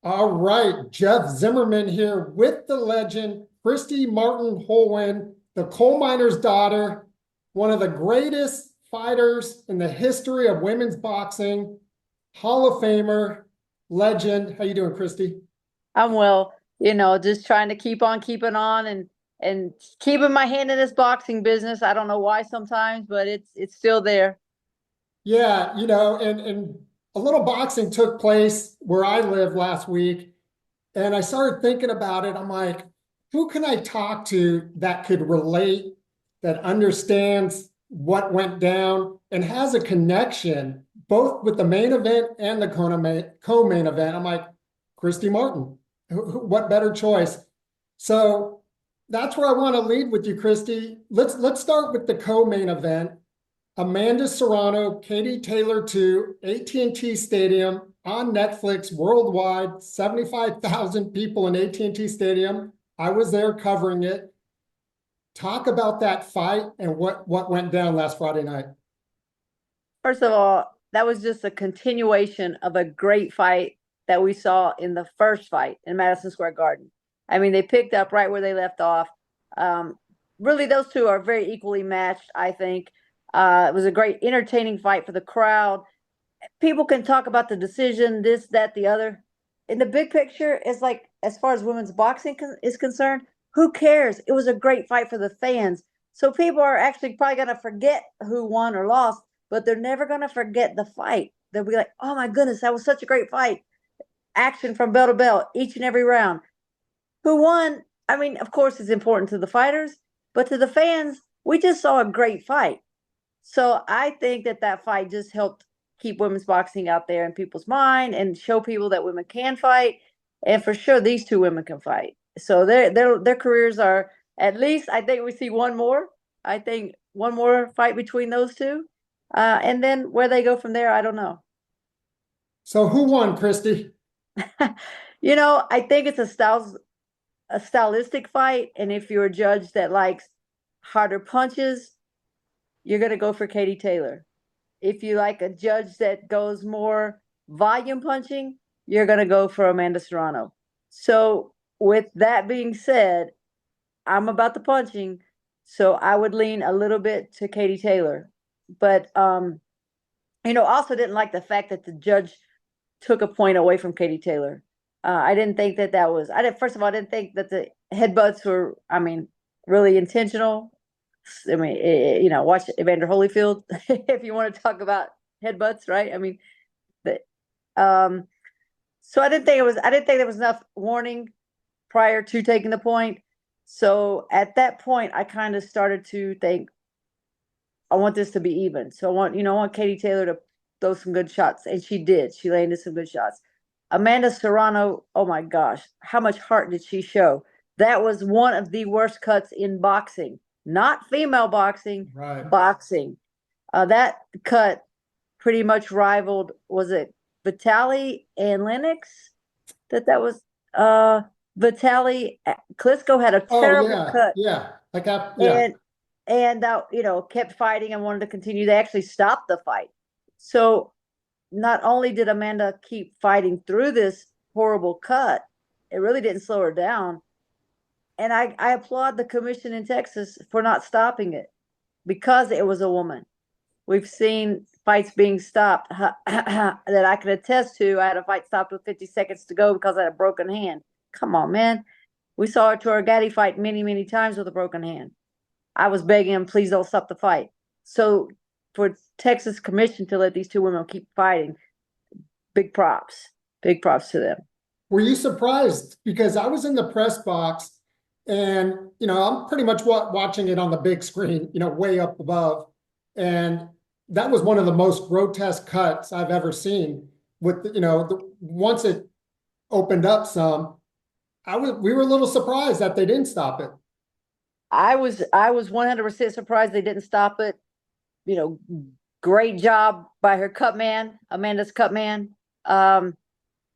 All right, Jeff Zimmerman here with the legend, Christy Martin Holwyn, the coal miner's daughter, one of the greatest fighters in the history of women's boxing, Hall of Famer, legend. How you doing, Christy? I'm well, just trying to keep on keeping on and keeping my hand in this boxing business. I don't know why sometimes, but it's still there. Yeah, and a little boxing took place where I live last week, and I started thinking about it. I'm like, who can I talk to that could relate, that understands what went down, and has a connection both with the main event and the co-main event? I'm like, Christy Martin. What better choice? So that's where I want to lead with you, Christy. Let's start with the co-main event. Amanda Serrano, Katie Taylor 2, AT&T Stadium on Netflix worldwide, 75,000 people in AT&T Stadium. I was there covering it. Talk about that fight and what went down last Friday night. First of all, that was just a continuation of a great fight that we saw in the first fight in Madison Square Garden. I mean, they picked up right where they left off. Um, really, those two are very equally matched, I think. It was a great, entertaining fight for the crowd. People can talk about the decision, this, that, the other. In the big picture, it's like, as far as women's boxing is concerned, who cares? It was a great fight for the fans. So people are actually probably going to forget who won or lost, but they're never going to forget the fight. They'll be like, oh my goodness, that was such a great fight. Action from bell to bell, each and every round. Who won? I mean, of course, it's important to the fighters, but to the fans, we just saw a great fight. So I think that that fight just helped keep women's boxing out there in people's mind and show people that women can fight. And for sure, these two women can fight. So their careers are, at least I think we see one more. I think one more fight between those two, and then where they go from there, I don't know. So who won, Christy? I think it's a stylistic fight, and if you're a judge that likes harder punches, you're going to go for Katie Taylor. If you like a judge that goes more volume punching, you're going to go for Amanda Serrano. So, with that being said, I'm about the punching, so I would lean a little bit to Katie Taylor. But also didn't like the fact that the judge took a point away from Katie Taylor. I didn't think that that was. I didn't. First of all, I didn't think that the headbutts were. I mean, really intentional. I mean, watch Evander Holyfield if you want to talk about headbutts, right? I mean, the, um, so I didn't think it was. I didn't think there was enough warning prior to taking the point. So at that point, I kind of started to think, I want this to be even. So I want Katie Taylor to throw some good shots, and she did. She landed some good shots. Amanda Serrano, oh my gosh, how much heart did she show? That was one of the worst cuts in boxing, not female boxing, Right. boxing. That cut pretty much rivaled, was it Vitali and Lennox? That was Vitali Klitschko had a Oh terrible yeah, cut, yeah. Yeah. and kept fighting and wanted to continue. They actually stopped the fight. So not only did Amanda keep fighting through this horrible cut, it really didn't slow her down. And I applaud the commission in Texas for not stopping it because it was a woman. We've seen fights being stopped that I can attest to. I had a fight stopped with 50 seconds to go because I had a broken hand. Come on, man. We saw a Torgatti fight many, many times with a broken hand. I was begging him, please don't stop the fight. So for Texas Commission to let these two women keep fighting, big props. Big props to them. Were you surprised? Because I was in the press box and, I'm pretty much watching it on the big screen, way up above. And that was one of the most grotesque cuts I've ever seen. With, once it opened up some, we were a little surprised that they didn't stop it. I was 100% surprised they didn't stop it. You know, great job by her cut man, Amanda's cut man.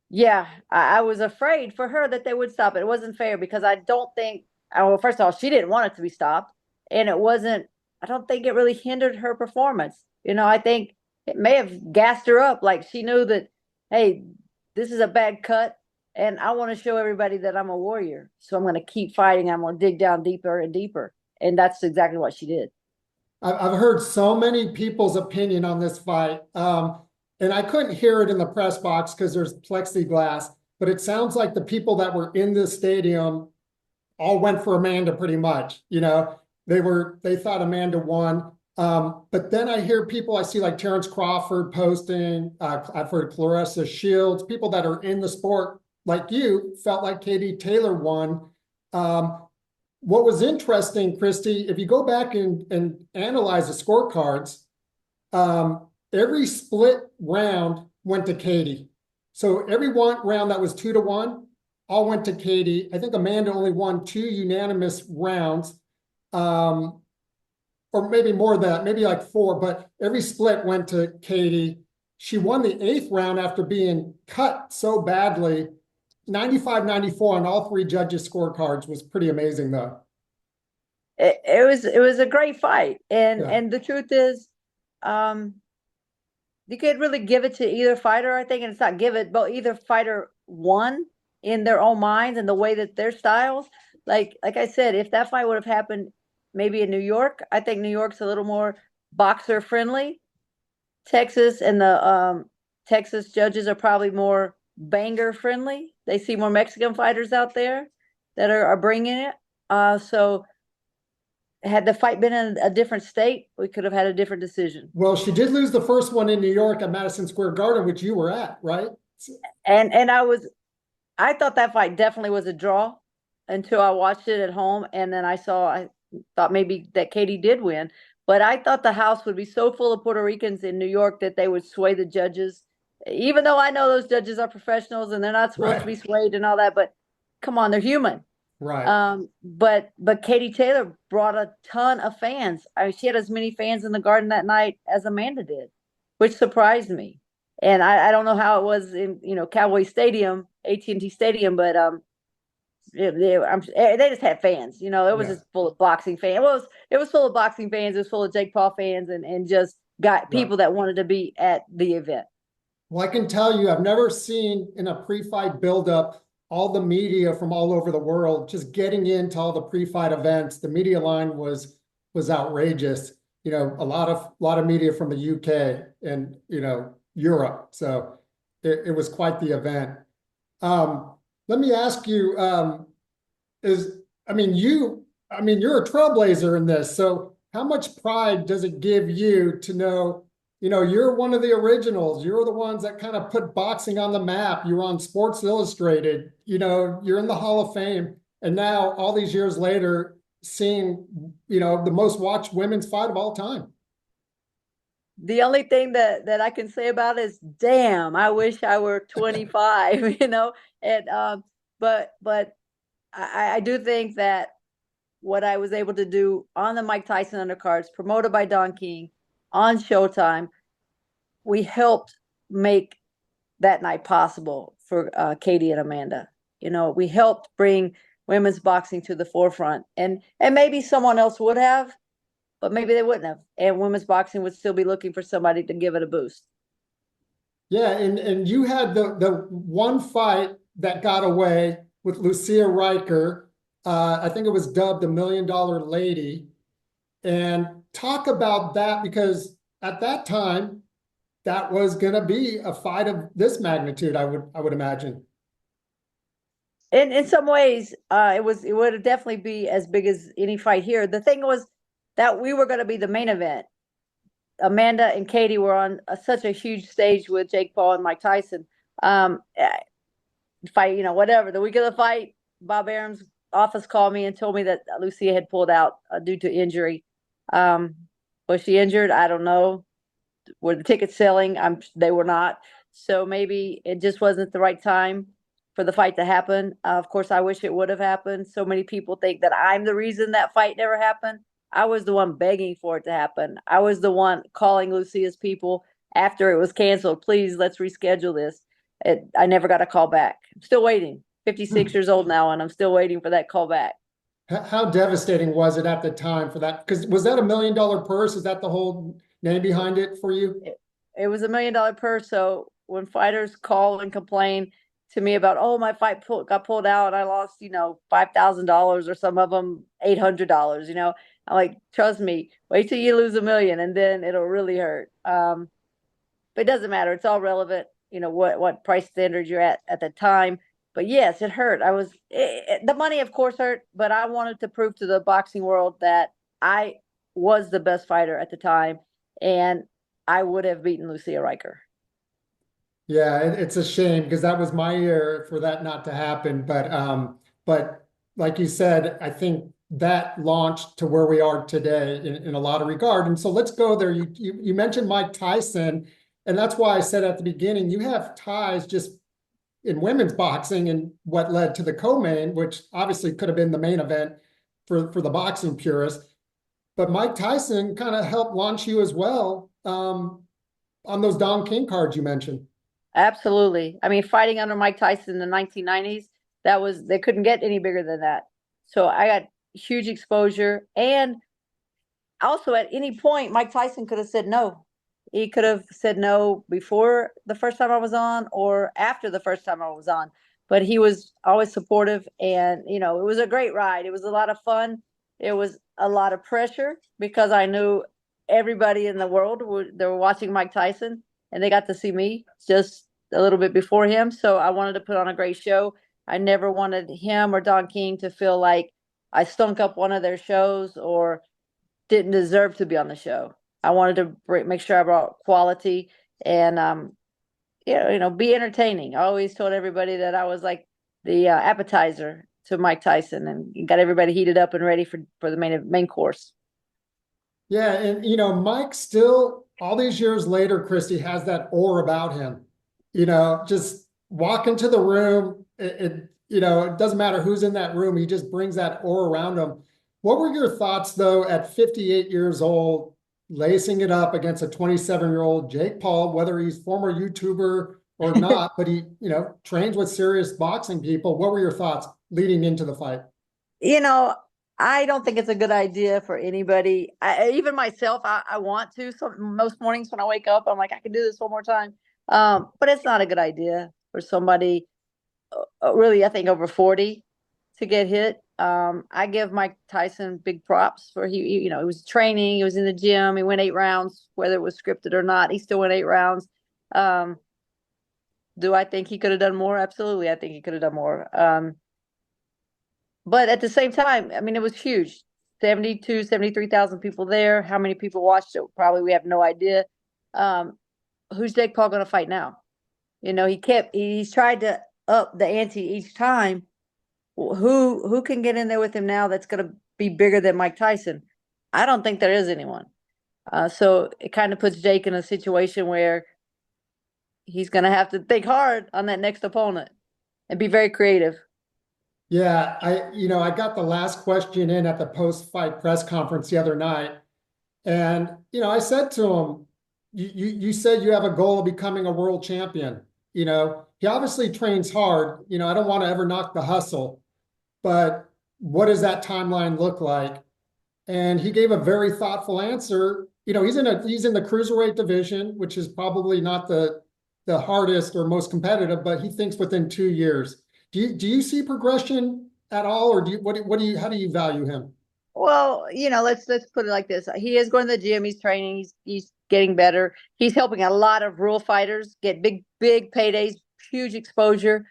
Yeah, I was afraid for her that they would stop it. It wasn't fair because I don't think, well, first of all, she didn't want it to be stopped. And it wasn't, I don't think it really hindered her performance. I think it may have gassed her up. Like she knew that, hey, this is a bad cut and I want to show everybody that I'm a warrior. So I'm going to keep fighting. I'm going to dig down deeper and deeper. And that's exactly what she did. I've heard so many people's opinion on this fight, and I couldn't hear it in the press box because there's plexiglass. But it sounds like the people that were in the stadium all went for Amanda pretty much. They thought Amanda won. But then I hear people, I see like Terrence Crawford posting, I've heard Clarissa Shields, people that are in the sport like you felt like Katie Taylor won. What was interesting, Christy, if you go back and analyze the scorecards, every split round went to Katie. So every one round that was 2-1, all went to Katie. I think Amanda only won 2 unanimous rounds, or maybe more than that, maybe like 4, but every split went to Katie. She won the 8th round after being cut so badly. 95-94 on all 3 judges' scorecards was pretty amazing, though. It was a great fight, and Yeah. the truth is, you could really give it to either fighter, I think, and it's not give it, but either fighter won in their own minds and the way that their styles. Like I said, if that fight would have happened maybe in New York, I think New York's a little more boxer friendly. Texas and the Texas judges are probably more banger friendly. They see more Mexican fighters out there that are bringing it. So had the fight been in a different state, we could have had a different decision. Well, she did lose the first one in New York at Madison Square Garden, which you were at, right? And I thought that fight definitely was a draw until I watched it at home, and then I thought maybe that Katie did win, but I thought the house would be so full of Puerto Ricans in New York that they would sway the judges, even though I know those judges are professionals and they're not supposed to be swayed and all that, but come on, they're human. Right. But Katie Taylor brought a ton of fans. She had as many fans in the Garden that night as Amanda did, which surprised me. And I don't know how it was in Cowboy Stadium, AT&T Stadium, but they just had fans. It was just full of boxing fans. It was full of boxing fans. It was full of Jake Paul fans, and just got people that wanted to be at the event. Well, I can tell you, I've never seen in a pre-fight buildup all the media from all over the world just getting into all the pre-fight events. The media line was outrageous. A lot of media from the UK and Europe. So it was quite the event. Let me ask you, you're a trailblazer in this. So how much pride does it give you to know, you're one of the originals. You're the ones that kind of put boxing on the map. You're on Sports Illustrated, you're in the Hall of Fame. And now all these years later, seeing, the most watched women's fight of all time. The only thing that I can say about it is, damn, I wish I were 25, and but I do think that what I was able to do on the Mike Tyson undercards, promoted by Don King on Showtime, we helped make that night possible for Katie and Amanda. We helped bring women's boxing to the forefront, and maybe someone else would have, but maybe they wouldn't have, and women's boxing would still be looking for somebody to give it a boost. Yeah, and you had the one fight that got away with Lucia Rijker. I think it was dubbed the $1 Million Lady. And talk about that, because at that time, that was going to be a fight of this magnitude, I would imagine. In some ways, it would definitely be as big as any fight here. The thing was that we were going to be the main event. Amanda and Katie were on such a huge stage with Jake Paul and Mike Tyson. Fight, whatever. The week of the fight, Bob Arum's office called me and told me that Lucia had pulled out due to injury. Was she injured? I don't know. Were the tickets selling? They were not. So maybe it just wasn't the right time for the fight to happen. Of course, I wish it would have happened. So many people think that I'm the reason that fight never happened. I was the one begging for it to happen. I was the one calling Lucia's people after it was canceled. Please, let's reschedule this. I never got a call back. I'm still waiting. 56 years old now, and I'm still waiting for that call back. How devastating was it at the time for that? Because was that $1 million purse? Is that the whole name behind it for you? It was $1 million purse. So when fighters call and complain, to me about, oh, my got pulled out and I lost, $5,000, or some of them $800. I'm like, trust me, wait till you lose 1 million and then it'll really hurt. But it doesn't matter. It's all relevant, what price standard you're at the time. But yes, it hurt. The money, of course, hurt, but I wanted to prove to the boxing world that I was the best fighter at the time, and I would have beaten Lucia Rijker. Yeah, it's a shame because that was my year for that not to happen. But like you said, I think that launched to where we are today in a lot of regard. And so let's go there. You mentioned Mike Tyson, and that's why I said at the beginning, you have ties just in women's boxing and what led to the co-main, which obviously could have been the main event for the boxing purists. But Mike Tyson kind of helped launch you as well on those Don King cards you mentioned. Absolutely. I mean, fighting under Mike Tyson in the 1990s, they couldn't get any bigger than that. So I got huge exposure. And also, at any point, Mike Tyson could have said no. He could have said no before the first time I was on or after the first time I was on. But he was always supportive. And, it was a great ride. It was a lot of fun. It was a lot of pressure because I knew everybody in the world, they were watching Mike Tyson, and they got to see me just a little bit before him. So I wanted to put on a great show. I never wanted him or Don King to feel like I stunk up one of their shows or didn't deserve to be on the show. I wanted to make sure I brought quality and, be entertaining. I always told everybody that I was like the appetizer to Mike Tyson, and got everybody heated up and ready for the main course. Yeah, and Mike still, all these years later, Christy, has that aura about him. Just walk into the room, it doesn't matter who's in that room, he just brings that aura around him. What were your thoughts, though, at 58 years old, lacing it up against a 27-year-old Jake Paul, whether he's former YouTuber or not, but he, trains with serious boxing people. What were your thoughts leading into the fight? I don't think it's a good idea for anybody. Even myself, I want to. So most mornings when I wake up, I'm like, I can do this one more time. But it's not a good idea for somebody, really, I think over 40 to get hit. I give Mike Tyson big props for he was training, he was in the gym, he went 8 rounds, whether it was scripted or not, he still went 8 rounds. Do I think he could have done more? Absolutely, I think he could have done more. But at the same time, I mean, it was huge. 73,000 people there. How many people watched it? Probably we have no idea. Who's Jake Paul going to fight now? He's tried to up the ante each time. Who can get in there with him now that's going to be bigger than Mike Tyson? I don't think there is anyone. So it kind of puts Jake in a situation where he's going to have to think hard on that next opponent and be very creative. Yeah, I got the last question in at the post-fight press conference the other night, and I said to him, "You said you have a goal of becoming a world champion. He obviously trains hard. I don't want to ever knock the hustle, but what does that timeline look like?" And he gave a very thoughtful answer. He's in the cruiserweight division, which is probably not the hardest or most competitive, but he thinks within 2 years. Do you see progression at all, or how do you value him? Well, let's put it like this. He is going to the gym. He's training. He's getting better. He's helping a lot of rural fighters get big paydays, huge exposure.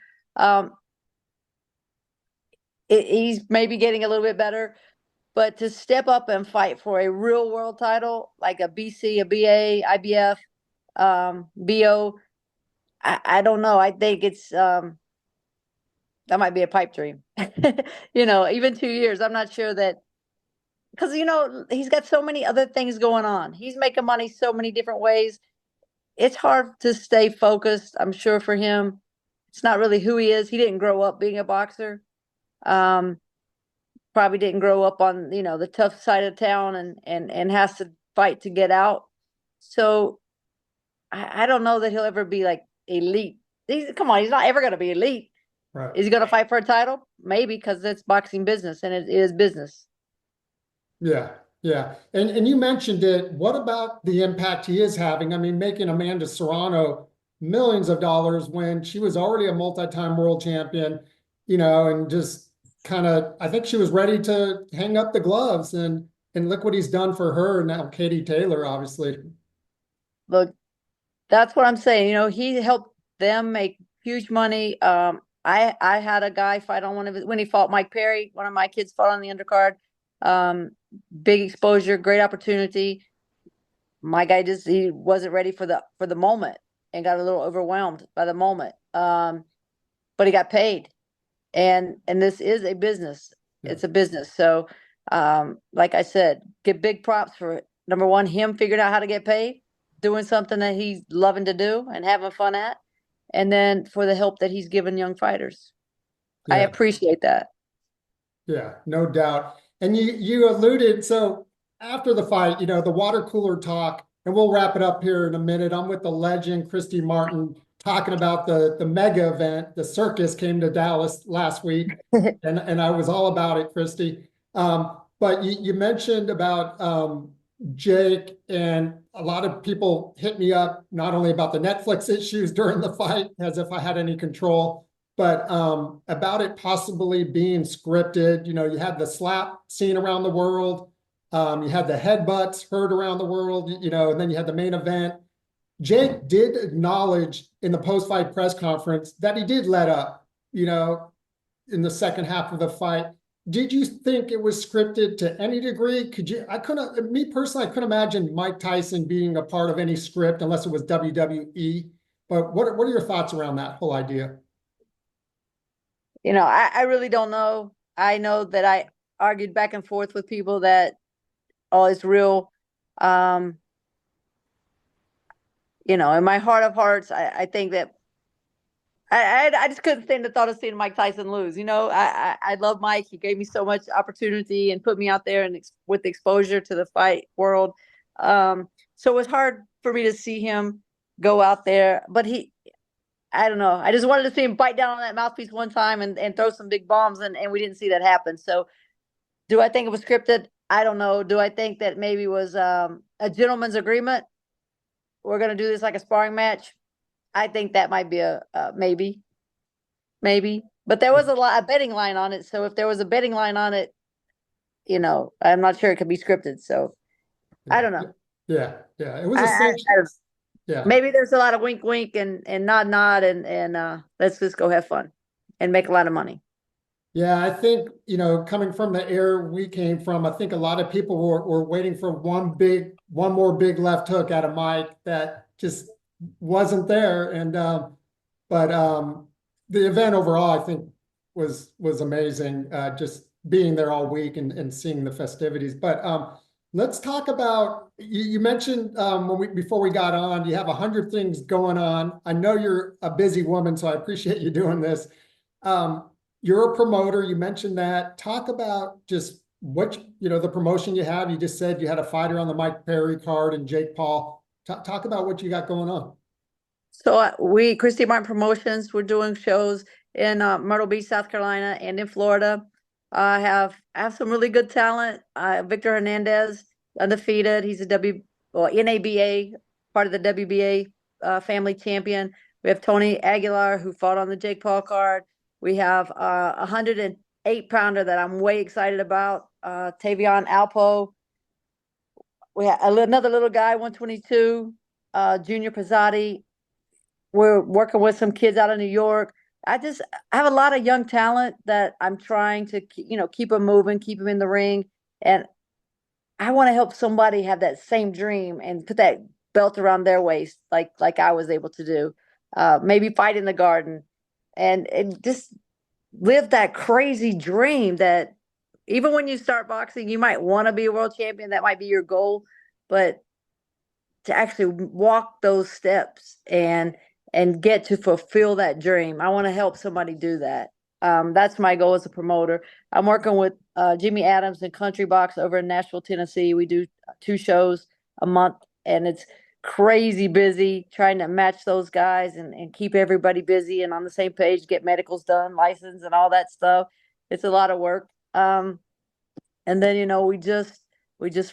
He's maybe getting a little bit better, but to step up and fight for a real world title like a BC, a BA, IBF, BO, I don't know. I think it's that might be a pipe dream. Even 2 years, I'm not sure that, because he's got so many other things going on. He's making money so many different ways. It's hard to stay focused, I'm sure, for him. It's not really who he is. He didn't grow up being a boxer. Probably didn't grow up on the tough side of town and has to fight to get out. So I don't know that he'll ever be like elite. Come on, he's not ever going to be elite. Right. Is he going to fight for a title? Maybe, because it's boxing business and it is business. Yeah, yeah. And you mentioned it. What about the impact he is having? I mean, making Amanda Serrano millions of dollars when she was already a multi-time world champion, you know, and just kind of, I think she was ready to hang up the gloves, and look what he's done for her now, Katie Taylor, obviously. Look, that's what I'm saying. You know, he helped them make huge money. I had a guy fight on one of his when he fought Mike Perry. One of my kids fought on the undercard. Um, Big exposure, great opportunity. My guy just he wasn't ready for the moment and got a little overwhelmed by the moment. But he got paid, and this is a business. Yeah. It's a business. So, like I said, get big props for it. Number one, him figured out how to get paid, doing something that he's loving to do and having fun at, and then for the help that he's given young fighters. I Yeah. appreciate that. Yeah, no doubt. And you alluded, so after the fight, you know, the water cooler talk, and we'll wrap it up here in a minute. I'm with the legend Christy Martin talking about the mega event. The circus came to Dallas last week, and I was all about it, Christy. But you mentioned about Jake, and a lot of people hit me up not only about the Netflix issues during the fight, as if I had any control, but about it possibly being scripted. You know, you had the slap seen around the world, you had the headbutts heard around the world, you know, and then you had the main event. Jake did acknowledge in the post-fight press conference that he did let up, you know, in the second half of the fight. Did you think it was scripted to any degree? Could you, I couldn't, me personally, I couldn't imagine Mike Tyson being a part of any script unless it was WWE. But what are your thoughts around that whole idea? You know, I really don't know. I know that I argued back and forth with people that, oh, it's real. You know, in my heart of hearts, I think that I just couldn't stand the thought of seeing Mike Tyson lose. You know, I love Mike. He gave me so much opportunity and put me out there and with exposure to the fight world. So it was hard for me to see him go out there, but I don't know. I just wanted to see him bite down on that mouthpiece one time and throw some big bombs, and we didn't see that happen. So do I think it was scripted? I don't know. Do I think that maybe it was a gentleman's agreement? We're going to do this like a sparring match. I think that might be a maybe, maybe. But there was a betting line on it. So if there was a betting line on it, you know, I'm not sure it could be scripted. So I Yeah, don't know. yeah, yeah. It was a I cinch. don't- Yeah, Maybe there's a lot of wink, wink, and nod, and let's just go have fun and make a lot of money. yeah. I think, you know, coming from the era we came from, I think a lot of people were waiting for one more big left hook out of Mike that just wasn't there. And but the event overall, I think, was amazing. Just being there all week and seeing the festivities. But let's talk about you mentioned when before we got on, you have 100 things going on. I know you're a busy woman, so I appreciate you doing this. You're a promoter. You mentioned that. Talk about just what you know the promotion you have. You just said you had a fighter on the Mike Perry card and Jake Paul. Talk about what you got going on. So we, Christy Martin Promotions, we're doing shows in Myrtle Beach, South Carolina, and in Florida. I have some really good talent. Victor Hernandez, undefeated. He's a NABA, part of the WBA family champion. We have Tony Aguilar, who fought on the Jake Paul card. We have a 108-pounder that I'm way excited about, Tavion Alpo. We have another little guy, 122, Junior Pizzotti. We're working with some kids out of New York. I have a lot of young talent that I'm trying to, you know, keep them moving, keep them in the ring. And I want to help somebody have that same dream and put that belt around their waist, like I was able to do. Maybe fight in the garden and just live that crazy dream that even when you start boxing, you might want to be a world champion. That might be your goal, but to actually walk those steps and get to fulfill that dream. I want to help somebody do that. That's my goal as a promoter. I'm working with Jimmy Adams and Country Box over in Nashville, Tennessee. We do 2 shows a month, and it's crazy busy trying to match those guys and keep everybody busy and on the same page, get medicals done, license, and all that stuff. It's a lot of work. And then, you know, we just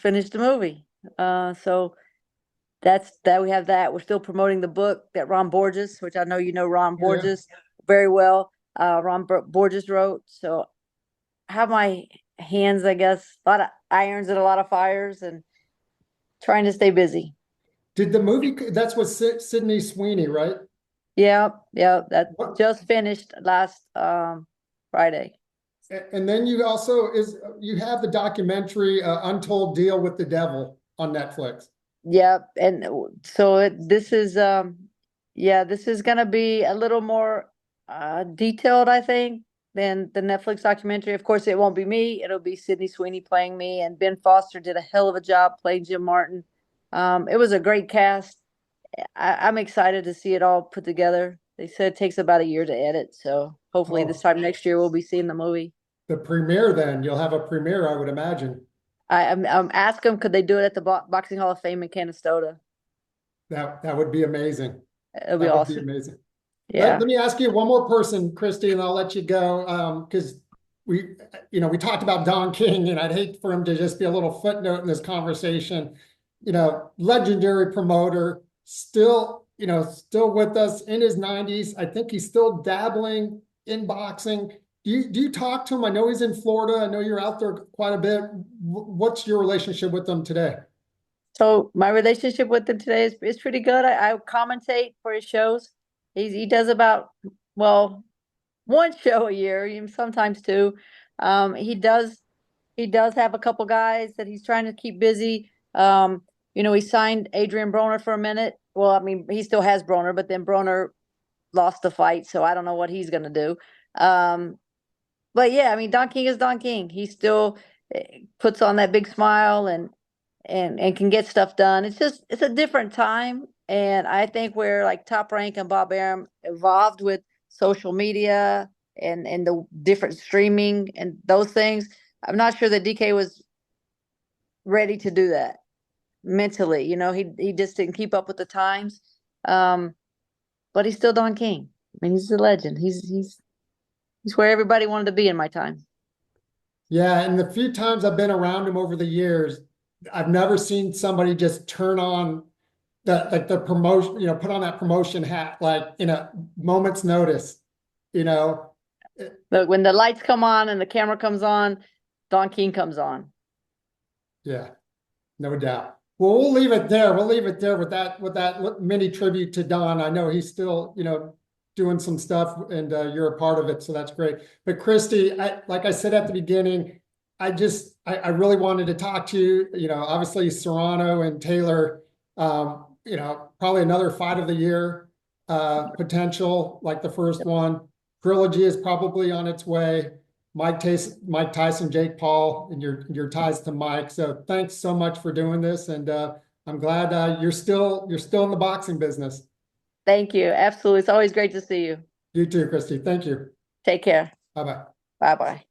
finished the movie. So that we have that. We're still promoting the book that Ron Borges, which I know you know Ron Oh, yeah. Borges very well. Borges wrote. So I have my hands, I guess, a lot of irons and a lot of fires, and trying to stay busy. Did the movie, that's with Sydney Sweeney, right? Yeah, yeah, that What? just finished last Friday. And then you also you have the documentary Untold Deal with the Devil on Netflix. Yep, and so this is yeah, this is gonna be a little more detailed, I think, than the Netflix documentary. Of course, it won't be me; it'll be Sydney Sweeney playing me, and Ben Foster did a hell of a job playing Jim Martin. It was a great cast. I'm excited to see it all put together. They said it takes about a year to edit, so hopefully this Oh, time next year we'll be seeing the movie. the premiere then. You'll have a premiere, I would imagine. I'm asking them, could they do it at the Boxing Hall of Fame in Canastota? That would be amazing. It'll be That would be awesome. amazing. Let Yeah. me ask you one more person, Christy, and I'll let you go. Because we talked about Don King, and I'd hate for him to just be a little footnote in this conversation. Legendary promoter, still with us in his 90s. I think he's still dabbling in boxing. Do you talk to him? I know he's in Florida. I know you're out there quite a bit. What's your relationship with him today? So my relationship with him today is pretty good. I commentate for his shows. He does about, well, one show a year, even sometimes two. He does have a couple guys that he's trying to keep busy. He signed Adrian Broner for a minute. Well, I mean, he still has Broner, but then Broner lost the fight, so I don't know what he's gonna do. But yeah, I mean, Don King is Don King. He still puts on that big smile and can get stuff done. It's a different time, and I think where like Top Rank and Bob Arum evolved with social media and the different streaming and those things, I'm not sure that DK was ready to do that mentally. He just didn't keep up with the times. But he's still Don King. I mean, he's a legend. He's where everybody wanted to be in my time. Yeah, and the few times I've been around him over the years, I've never seen somebody just turn on the promotion, put on that promotion hat like in a moment's notice, you know. Look, when the lights come on and the camera comes on, Don King comes on. Yeah, no doubt. Well, we'll leave it there. We'll leave it there with that mini tribute to Don. I know he's still, doing some stuff, and you're a part of it, so that's great. But Christy, like I said at the beginning, I really wanted to talk to you. Obviously Serrano and Taylor, probably another fight of the year potential, like the first one. Trilogy is probably on its way. Mike Tyson, Jake Paul, and your ties to Mike. So thanks so much for doing this, and I'm glad you're still in the boxing business. Thank you. Absolutely. It's always great to see you. You too, Christy. Thank you. Take care. Bye bye. Bye bye.